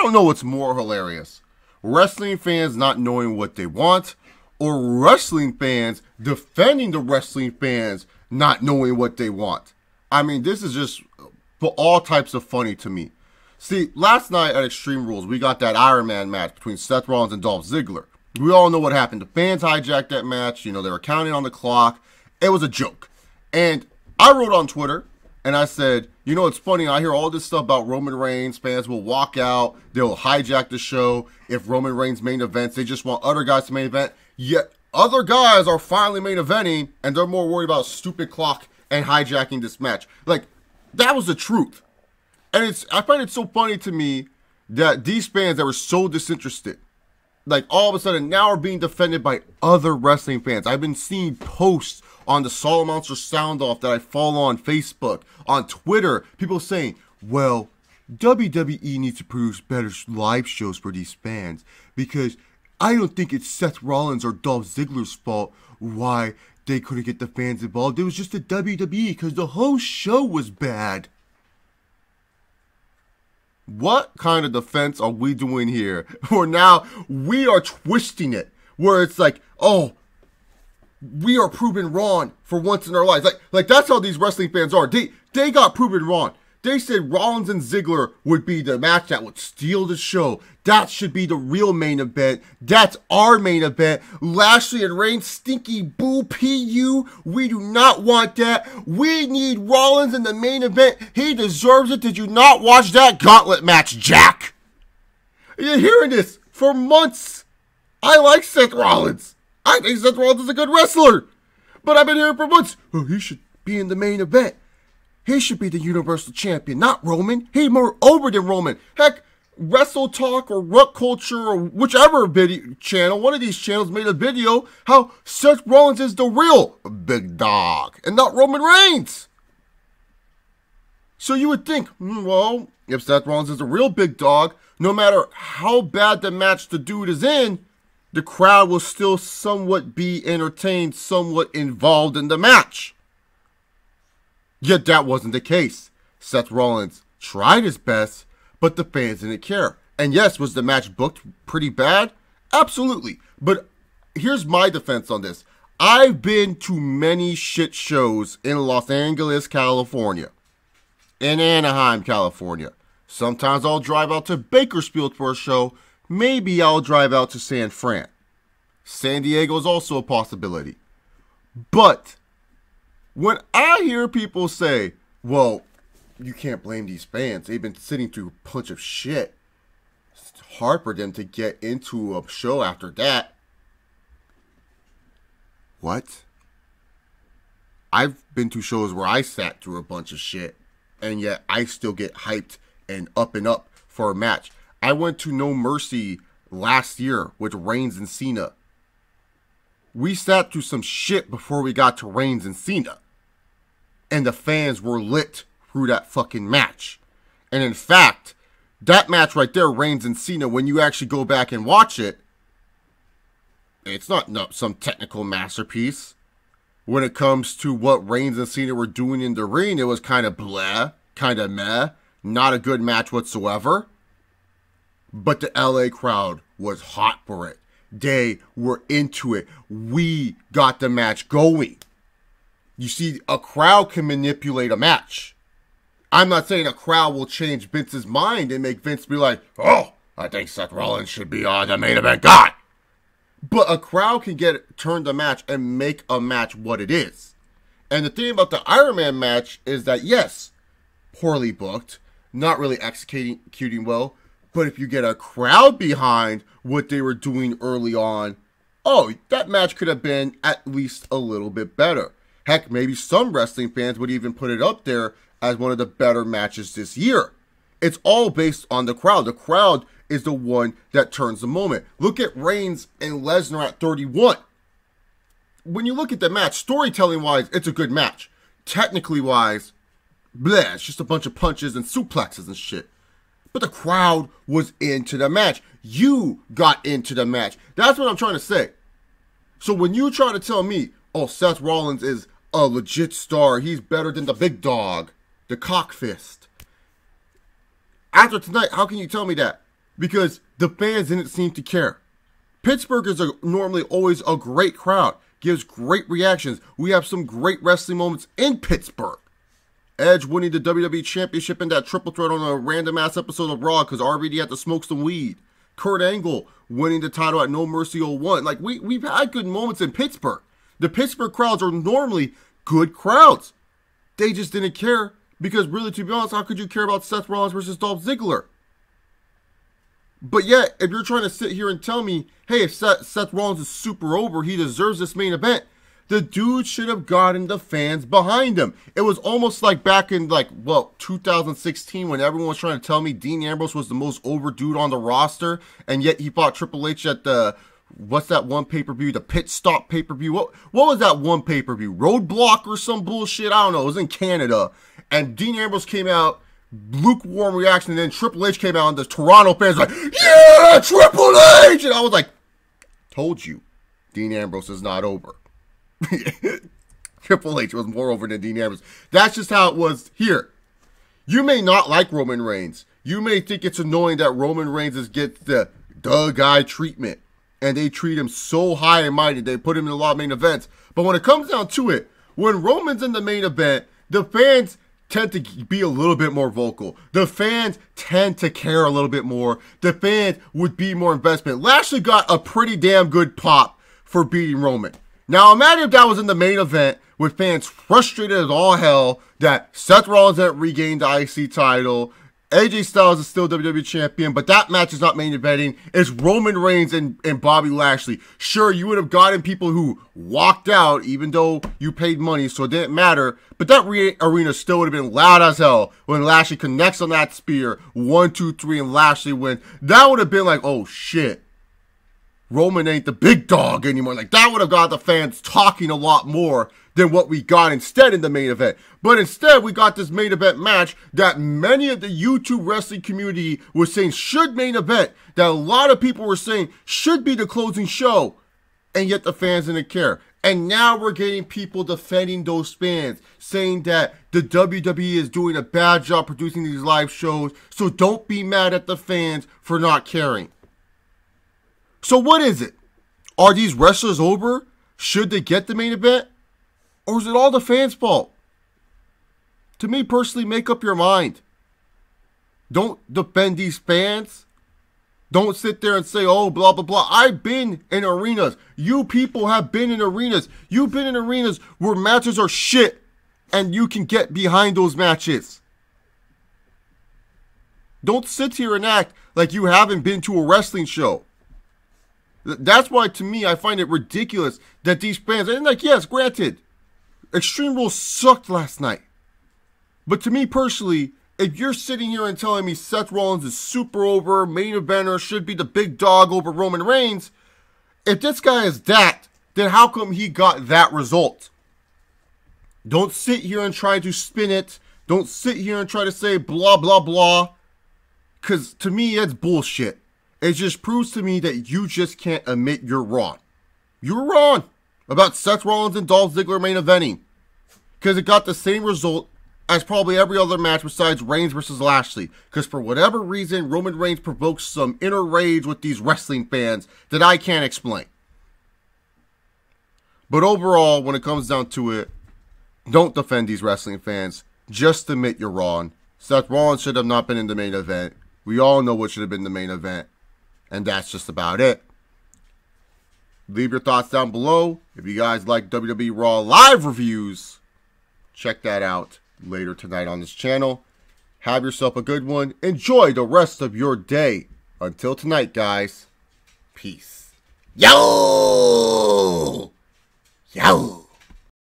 don't know what's more hilarious. Wrestling fans not knowing what they want, or wrestling fans defending the wrestling fans not knowing what they want. I mean, this is just for all types of funny to me. See, last night at Extreme Rules, we got that Iron Man match between Seth Rollins and Dolph Ziggler. We all know what happened. The fans hijacked that match. You know, they were counting on the clock. It was a joke. And I wrote on Twitter, and I said, you know, it's funny. I hear all this stuff about Roman Reigns. Fans will walk out. They'll hijack the show. If Roman Reigns main events, they just want other guys to main event. Yet other guys are finally main eventing, and they're more worried about stupid clock and hijacking this match. Like, that was the truth. And I find it so funny to me that these fans that were so disinterested, like all of a sudden now are being defended by other wrestling fans. I've been seeing posts on the Solo Monster Sound Off that I follow on Facebook, on Twitter, people saying, well, WWE needs to produce better live shows for these fans because I don't think it's Seth Rollins or Dolph Ziggler's fault why they couldn't get the fans involved. It was just the WWE because the whole show was bad. What kind of defense are we doing here? Where now we are twisting it. Where it's like, oh, we are proven wrong for once in our lives. Like that's how these wrestling fans are. They got proven wrong. They said Rollins and Ziggler would be the match that would steal the show. That should be the real main event. That's our main event. Lashley and Reigns, stinky boo PU. We do not want that. We need Rollins in the main event. He deserves it. Did you not watch that gauntlet match, Jack? You're hearing this for months. I like Seth Rollins. I think Seth Rollins is a good wrestler. But I've been hearing for months, oh, he should be in the main event. He should be the Universal Champion, not Roman. He's more over than Roman. Heck, Wrestle Talk or Rock Culture or whichever video channel, one of these channels made a video how Seth Rollins is the real big dog and not Roman Reigns. So you would think, well, if Seth Rollins is a real big dog, no matter how bad the match the dude is in, the crowd will still somewhat be entertained, somewhat involved in the match. Yet that wasn't the case. Seth Rollins tried his best, but the fans didn't care. And yes, was the match booked pretty bad? Absolutely. But here's my defense on this. I've been to many shit shows in Los Angeles, California. In Anaheim, California. Sometimes I'll drive out to Bakersfield for a show. Maybe I'll drive out to San Fran. San Diego is also a possibility. But when I hear people say, well, you can't blame these fans. They've been sitting through a bunch of shit. It's hard for them to get into a show after that. What? I've been to shows where I sat through a bunch of shit, and yet I still get hyped and up for a match. I went to No Mercy last year with Reigns and Cena. We sat through some shit before we got to Reigns and Cena. And the fans were lit through that fucking match. And in fact, that match right there, Reigns and Cena, when you actually go back and watch it, it's not some technical masterpiece. When it comes to what Reigns and Cena were doing in the ring, it was kind of blah, kind of meh, not a good match whatsoever. But the LA crowd was hot for it. They were into it. We got the match going. You see, a crowd can manipulate a match. I'm not saying a crowd will change Vince's mind and make Vince be like, oh, I think Seth Rollins should be on the main event. God! But a crowd can turn the match and make a match what it is. And the thing about the Iron Man match is that, yes, poorly booked, not really executing well, but if you get a crowd behind what they were doing early on, oh, that match could have been at least a little bit better. Heck, maybe some wrestling fans would even put it up there as one of the better matches this year. It's all based on the crowd. The crowd is the one that turns the moment. Look at Reigns and Lesnar at 31. When you look at the match, storytelling-wise, it's a good match. Technically-wise, bleh, it's just a bunch of punches and suplexes and shit. But the crowd was into the match. You got into the match. That's what I'm trying to say. So when you try to tell me, oh, Seth Rollins is a legit star, he's better than the big dog, the cock fist. After tonight, how can you tell me that? because the fans didn't seem to care. Pittsburgh is normally always a great crowd, gives great reactions. We have some great wrestling moments in Pittsburgh. Edge winning the WWE Championship in that triple threat on a random ass episode of Raw because RVD had to smoke some weed. Kurt Angle winning the title at No Mercy 01. Like, we've had good moments in Pittsburgh. The Pittsburgh crowds are normally good crowds. They just didn't care because, really, to be honest, how could you care about Seth Rollins versus Dolph Ziggler? But yet, if you're trying to sit here and tell me, hey, if Seth Rollins is super over, he deserves this main event, the dude should have gotten the fans behind him. It was almost like back in, 2016 when everyone was trying to tell me Dean Ambrose was the most over dude on the roster, and yet he fought Triple H at the, what's that one pay-per-view, the Pit Stop pay-per-view? What was that one pay-per-view? Roadblock or some bullshit? I don't know. It was in Canada. And Dean Ambrose came out, lukewarm reaction, and then Triple H came out, and the Toronto fans were like, yeah, Triple H! And I was like, told you, Dean Ambrose is not over. Triple H was more over than Dean Ambrose. That's just how it was here. You may not like Roman Reigns. You may think it's annoying that Roman Reigns gets the guy treatment, and they treat him so high and mighty. They put him in a lot of main events. But when it comes down to it, when Roman's in the main event, the fans tend to be a little bit more vocal. The fans tend to care a little bit more. The fans would be more investment. Lashley got a pretty damn good pop for beating Roman. Now imagine if that was in the main event with fans frustrated as all hell that Seth Rollins had regained the IC title. AJ Styles is still WWE champion, but that match is not main eventing. It's Roman Reigns and Bobby Lashley. Sure, you would have gotten people who walked out, even though you paid money, so it didn't matter. But that arena still would have been loud as hell when Lashley connects on that spear. 1, 2, 3, and Lashley wins. That would have been like, oh shit. Roman ain't the big dog anymore. Like, that would have got the fans talking a lot more than what we got instead in the main event. But instead, we got this main event match that many of the YouTube wrestling community was saying should main event, that a lot of people were saying should be the closing show, and yet the fans didn't care. And now we're getting people defending those fans, saying that the WWE is doing a bad job producing these live shows, so don't be mad at the fans for not caring. So what is it? Are these wrestlers over? Should they get the main event? Or is it all the fans' fault? To me personally, make up your mind. Don't defend these fans. Don't sit there and say, oh, blah, blah, blah. I've been in arenas. You people have been in arenas. You've been in arenas where matches are shit and you can get behind those matches. Don't sit here and act like you haven't been to a wrestling show. That's why, to me, I find it ridiculous that these fans, and like, yes, granted, Extreme Rules sucked last night. But to me personally, if you're sitting here and telling me Seth Rollins is super over, main eventer, should be the big dog over Roman Reigns, if this guy is that, then how come he got that result? Don't sit here and try to spin it. Don't sit here and try to say blah, blah, blah. Because to me, that's bullshit. It just proves to me that you just can't admit you're wrong. You were wrong about Seth Rollins and Dolph Ziggler main eventing. Because it got the same result as probably every other match besides Reigns versus Lashley. Because for whatever reason, Roman Reigns provokes some inner rage with these wrestling fans that I can't explain. But overall, when it comes down to it, don't defend these wrestling fans. Just admit you're wrong. Seth Rollins should have not been in the main event. We all know what should have been the main event. And that's just about it. Leave your thoughts down below. If you guys like WWE Raw live reviews, check that out later tonight on this channel. Have yourself a good one. Enjoy the rest of your day. Until tonight, guys. Peace. Yo! Yo!